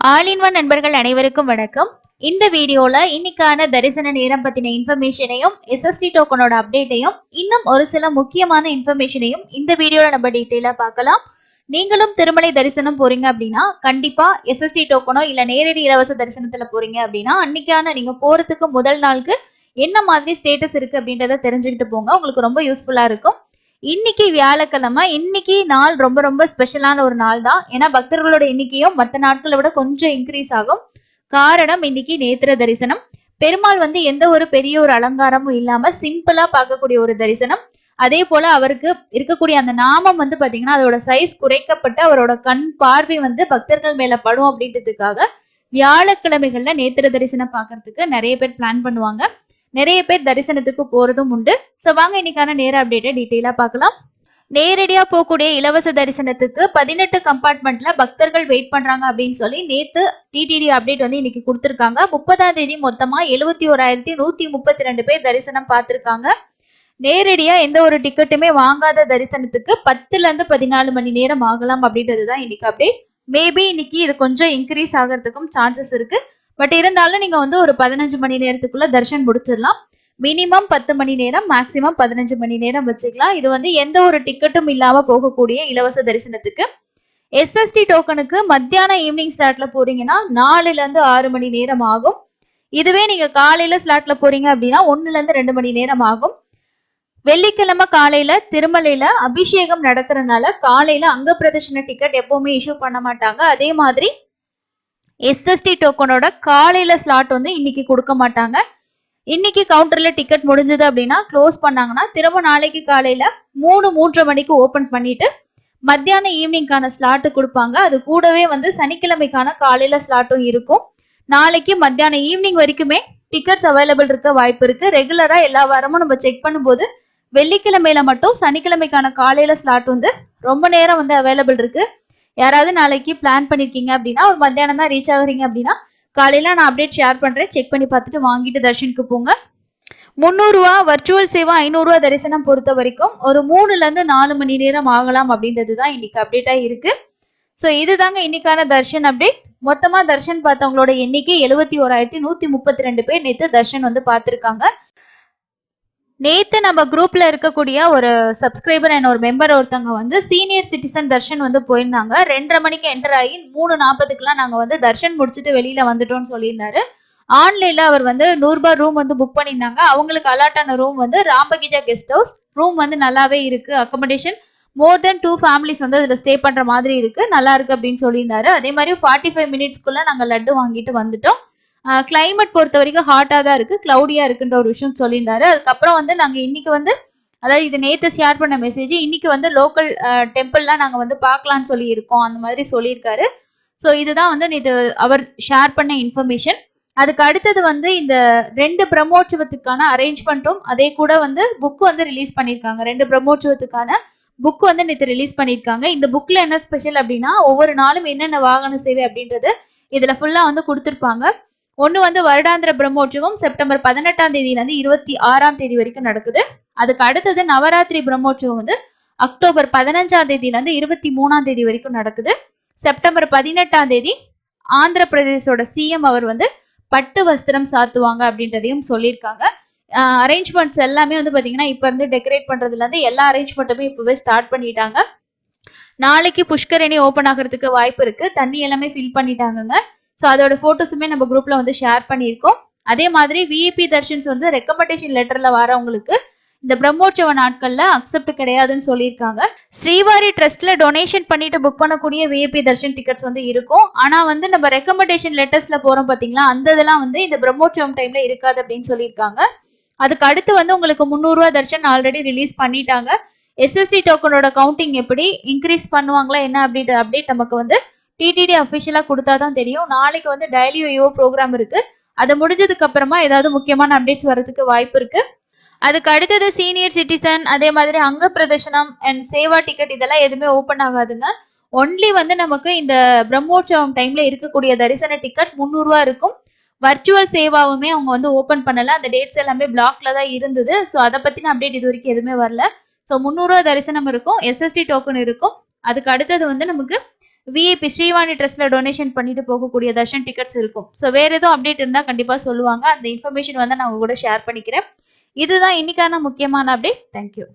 All in one நண்பர்கள் அனைவருக்கும் வணக்கம். இந்த வீடியோல இன்னைக்கான தரிசன நேரம் பத்தின இன்ஃபர்மேஷனையும் எஸ்எஸ்டி டோக்கனோட அப்டேட்டையும் இன்னும் ஒரு சில முக்கியமான இன்ஃபர்மேஷனையும் இந்த வீடியோல நம்ம டீட்டெயிலா பார்க்கலாம். நீங்களும் திருமலை தரிசனம் போறீங்க அப்படின்னா கண்டிப்பா எஸ்எஸ்டி டோக்கனோ இல்ல நேரடி இலவச தரிசனத்துல போறீங்க அப்படின்னா அன்னைக்கான நீங்க போறதுக்கு முதல் நாளுக்கு என்ன மாதிரி ஸ்டேட்டஸ் இருக்கு அப்படின்றத தெரிஞ்சுக்கிட்டு போங்க. உங்களுக்கு ரொம்ப யூஸ்ஃபுல்லா இருக்கும். இன்னைக்கு வியாழக்கிழமை. இன்னைக்கு நாள் ரொம்ப ரொம்ப ஸ்பெஷலான ஒரு நாள் தான். ஏன்னா பக்தர்களோட எண்ணிக்கையும் மற்ற நாட்களை விட கொஞ்சம் இன்க்ரீஸ் ஆகும். காரணம் இன்னைக்கு நேத்திர தரிசனம். பெருமாள் எந்த ஒரு பெரிய ஒரு அலங்காரமும் இல்லாம சிம்பிளா பார்க்கக்கூடிய ஒரு தரிசனம். அதே போல அவருக்கு இருக்கக்கூடிய அந்த நாமம் பாத்தீங்கன்னா அதோட சைஸ் குறைக்கப்பட்டு அவரோட கண் பார்வை பக்தர்கள் மேல படும் அப்படின்றதுக்காக வியாழக்கிழமைகள்ல நேத்திர தரிசனம் பார்க்கறதுக்கு நிறைய பேர் பிளான் பண்ணுவாங்க. நிறைய பேர் தரிசனத்துக்கு போறதும் உண்டு. சோ வாங்க இன்னைக்கான நேர அப்டேட்டை டீட்டெயிலா பார்க்கலாம். நேரடியா போகக்கூடிய இலவச தரிசனத்துக்கு 18 கம்பார்ட்மெண்ட்ல பக்தர்கள் வெயிட் பண்றாங்க அப்படின்னு சொல்லி நேத்து டிடிடி அப்டேட் இன்னைக்கு கொடுத்திருக்காங்க. 30ஆம் தேதி மொத்தமா 71,132 பேர் தரிசனம் பார்த்திருக்காங்க. நேரடியா எந்த ஒரு டிக்கெட்டுமே வாங்காத தரிசனத்துக்கு 10ல இருந்து 14 மணி நேரம் ஆகலாம் அப்படின்றதுதான் இன்னைக்கு அப்டேட். மேபி இன்னைக்கு இது கொஞ்சம் இன்க்ரீஸ் ஆகிறதுக்கும் சான்சஸ் இருக்கு. பட் இருந்தாலும் நீங்க ஒரு 15 மணி நேரத்துக்குள்ள தர்ஷன் முடிச்சிடலாம். மினிமம் 10 மணி நேரம், மேக்சிமம் 15 மணி நேரம் வச்சுக்கலாம். இது எந்த ஒரு டிக்கெட்டும் இல்லாம போகக்கூடிய இலவச தரிசனத்துக்கு. எஸ்எஸ்டி டோக்கனுக்கு மத்தியானம் ஈவினிங் ஸ்லாட்ல போறீங்கன்னா 4ல இருந்து 6 மணி நேரம் ஆகும். இதுவே நீங்க காலையில ஸ்லாட்ல போறீங்க அப்படின்னா 1ல இருந்து 2 மணி நேரம் ஆகும். வெள்ளிக்கிழமை காலையில திருமலையில அபிஷேகம் நடக்கிறதுனால காலையில அங்க பிரதர்ஷன டிக்கெட் எப்பவுமே இஷ்யூ பண்ண மாட்டாங்க. அதே மாதிரி எஸ்எஸ்டி டோக்கனோட காலையில ஸ்லாட் இன்னைக்கு கொடுக்க மாட்டாங்க. இன்னைக்கு கவுண்டர்ல டிக்கெட் முடிஞ்சது அப்படின்னா க்ளோஸ் பண்ணாங்கன்னா திரும்ப நாளைக்கு காலையில 3-3:30 மணிக்கு ஓபன் பண்ணிட்டு மத்தியானம் ஈவினிங்கான ஸ்லாட்டு கொடுப்பாங்க. அது கூடவே சனிக்கிழமைக்கான காலையில ஸ்லாட்டும் இருக்கும். நாளைக்கு மத்தியானம் ஈவினிங் வரைக்குமே டிக்கெட்ஸ் அவைலபிள் இருக்க வாய்ப்பு இருக்கு. ரெகுலரா எல்லா வாரமும் நம்ம செக் பண்ணும்போது வெள்ளிக்கிழமையில மட்டும் சனிக்கிழமைக்கான காலையில ஸ்லாட் ரொம்ப நேரம் அவைலபிள் இருக்கு. யாராவது நாளைக்கு பிளான் பண்ணிருக்கீங்க அப்படின்னா ஒரு மத்தியானம் தான் ரீச் ஆகுறீங்க அப்படின்னா காலையில நான் அப்டேட் ஷேர் பண்றேன். செக் பண்ணி பார்த்துட்டு வாங்கிட்டு தர்ஷனுக்கு போங்க. 300 ரூபா வர்ச்சுவல் சேவா 500 ரூபா தரிசனம் பொறுத்த வரைக்கும் ஒரு 3ல இருந்து 4 மணி நேரம் ஆகலாம் அப்படின்றது தான் இன்னைக்கு அப்டேட்டா இருக்கு. ஸோ இதுதாங்க இன்னைக்கான தர்ஷன் அப்டேட். மொத்தமா தர்ஷன் பார்த்தவங்களோட எண்ணிக்கை 71,132 பேர் நேற்று தர்ஷன் பார்த்திருக்காங்க. நேத்து நம்ம குரூப்ல இருக்கக்கூடிய ஒரு சப்ஸ்கிரைபர் அண்ட் ஒரு மெம்பர் ஒருத்தவங்க சீனியர் சிட்டிசன் தர்ஷன் போயிருந்தாங்க. 2:30 மணிக்கு என்டர் ஆகி 3:40க்குலாம் நாங்க தர்ஷன் முடிச்சுட்டு வெளியில வந்துட்டோம்னு சொல்லியிருந்தாரு. ஆன்லைன்ல அவர் 100 ரூபாய் ரூம் புக் பண்ணியிருந்தாங்க. அவங்களுக்கு அலாட்டான room Rambagicha guest house room நல்லாவே இருக்கு. அக்கமடேஷன் மோர் தென் 2 ஃபேமிலிஸ் அதுல ஸ்டே பண்ற மாதிரி இருக்கு, நல்லா இருக்கு அப்படின்னு சொல்லியிருந்தாரு. அதே மாதிரி 45 மினிட்ஸ்க்குள்ள நாங்க லட்டு வாங்கிட்டு வந்துட்டோம். கிளைமேட் பொறுத்த வரைக்கும் ஹாட்டா தான் இருக்கு, கிளவுடியா இருக்குன்ற ஒரு விஷயம் சொல்லியிருந்தாரு. அதுக்கப்புறம் நாங்க இன்னைக்கு அதாவது இது நேத்து ஷேர் பண்ண மெசேஜ். இன்னைக்கு லோக்கல் டெம்பிள்லாம் நாங்க பார்க்கலாம்னு சொல்லி இருக்கோம், அந்த மாதிரி சொல்லியிருக்காரு. ஸோ இதுதான் நேற்று அவர் ஷேர் பண்ண இன்ஃபர்மேஷன். அதுக்கு அடுத்தது இந்த 2 பிரம்மோற்சவத்துக்கான அரேஞ்ச்மெண்ட்டும் அதே கூட புக்கு ரிலீஸ் பண்ணியிருக்காங்க. 2 பிரம்மோற்சவத்துக்கான புக்கு நேற்று ரிலீஸ் பண்ணியிருக்காங்க. இந்த புக்ல என்ன ஸ்பெஷல் அப்படின்னா ஒவ்வொரு நாளும் என்னென்ன வாகன சேவை அப்படின்றது இதுல ஃபுல்லா கொடுத்துருப்பாங்க. ஒன்று வருடாந்திர பிரம்மோற்சவம் செப்டம்பர் 18ஆம் தேதியிலிருந்து 26ஆம் தேதி வரைக்கும் நடக்குது. அதுக்கு அடுத்தது நவராத்திரி பிரம்மோற்சவம் அக்டோபர் 15ஆம் தேதியிலிருந்து 23ஆம் தேதி வரைக்கும் நடக்குது. செப்டம்பர் 18ஆம் தேதி ஆந்திர பிரதேசோட சிஎம் அவர் பட்டு வஸ்திரம் சாத்துவாங்க அப்படின்றதையும் சொல்லியிருக்காங்க. அரேஞ்ச்மெண்ட்ஸ் எல்லாமே பாத்தீங்கன்னா இப்ப இருந்து டெக்கரேட் பண்றதுல இருந்து எல்லா அரேஞ்ச்மெண்ட்டுமே இப்பவே ஸ்டார்ட் பண்ணிட்டாங்க. நாளைக்கு புஷ்கரணி ஓபன் ஆகிறதுக்கு வாய்ப்பு இருக்கு. தண்ணி எல்லாமே ஃபில் பண்ணிட்டாங்க. ஸோ அதோட ஃபோட்டோஸுமே நம்ம குரூப்ல ஷேர் பண்ணியிருக்கோம். அதே மாதிரி விஐபி தர்ஷன்ஸ் ரெக்கமெண்டேஷன் லெட்டர்ல வரவங்களுக்கு இந்த பிரம்மோற்சவ நாட்கள்ல அக்செப்ட் கிடையாதுன்னு சொல்லியிருக்காங்க. ஸ்ரீவாரி ட்ரஸ்ட்ல டொனேஷன் பண்ணிட்டு புக் பண்ணக்கூடிய விஐபி தர்ஷன் டிக்கெட்ஸ் இருக்கும். ஆனா நம்ம ரெக்கமெண்டேஷன் லெட்டர்ஸ்ல போறோம் பாத்தீங்களா, அந்த இதெல்லாம் இந்த பிரம்மோற்சவம் டைம்ல இருக்காது அப்படின்னு சொல்லியிருக்காங்க. அதுக்கு அடுத்து உங்களுக்கு 300 ரூபா தர்ஷன் ஆல்ரெடி ரிலீஸ் பண்ணிட்டாங்க. எஸ்எஸ்டி டோக்கனோட கவுண்டிங் எப்படி இன்க்ரீஸ் பண்ணுவாங்களா என்ன அப்படின்ற அப்டேட் நமக்கு டிடிடி அஃபிஷியலா கொடுத்தாதான் தெரியும். நாளைக்கு டெய்லி யோ ப்ரோக்ராம் இருக்கு. அது முடிஞ்சதுக்கு அப்புறமா ஏதாவது முக்கியமான அப்டேட்ஸ் வரதுக்கு வாய்ப்பு இருக்கு. அதுக்கு அடுத்தது சீனியர் சிட்டிசன் அதே மாதிரி அங்க பிரதர்ஷனம் அண்ட் சேவா டிக்கெட் இதெல்லாம் எதுவுமே ஓப்பன் ஆகாதுங்க. ஒன்லி நமக்கு இந்த பிரம்மோற்சவம் டைம்ல இருக்கக்கூடிய தரிசன டிக்கெட் 300 ரூபா இருக்கும். வர்ச்சுவல் சேவாவுமே அவங்க ஓப்பன் பண்ணல. அந்த டேட்ஸ் எல்லாமே பிளாக்ல தான் இருந்தது. ஸோ அதை பத்தின அப்டேட் இது வரைக்கும் எதுவுமே வரல. ஸோ 300 ரூபா தரிசனம் இருக்கும், எஸ்எஸ்டி டோக்கன் இருக்கும். அதுக்கு அடுத்தது நமக்கு விஐபி ஸ்ரீவாணி ட்ரஸ்ட்ல டொனேஷன் பண்ணிட்டு போகக்கூடிய தர்ஷன் டிக்கெட்ஸ் இருக்கும். ஸோ வேற எதுவும் அப்டேட் இருந்தா கண்டிப்பா சொல்லுவாங்க. அந்த இன்ஃபர்மேஷன் வந்து நான் உங்க கூட ஷேர் பண்ணிக்கிறேன். இதுதான் இன்னைக்கான முக்கியமான அப்டேட். தேங்க்யூ.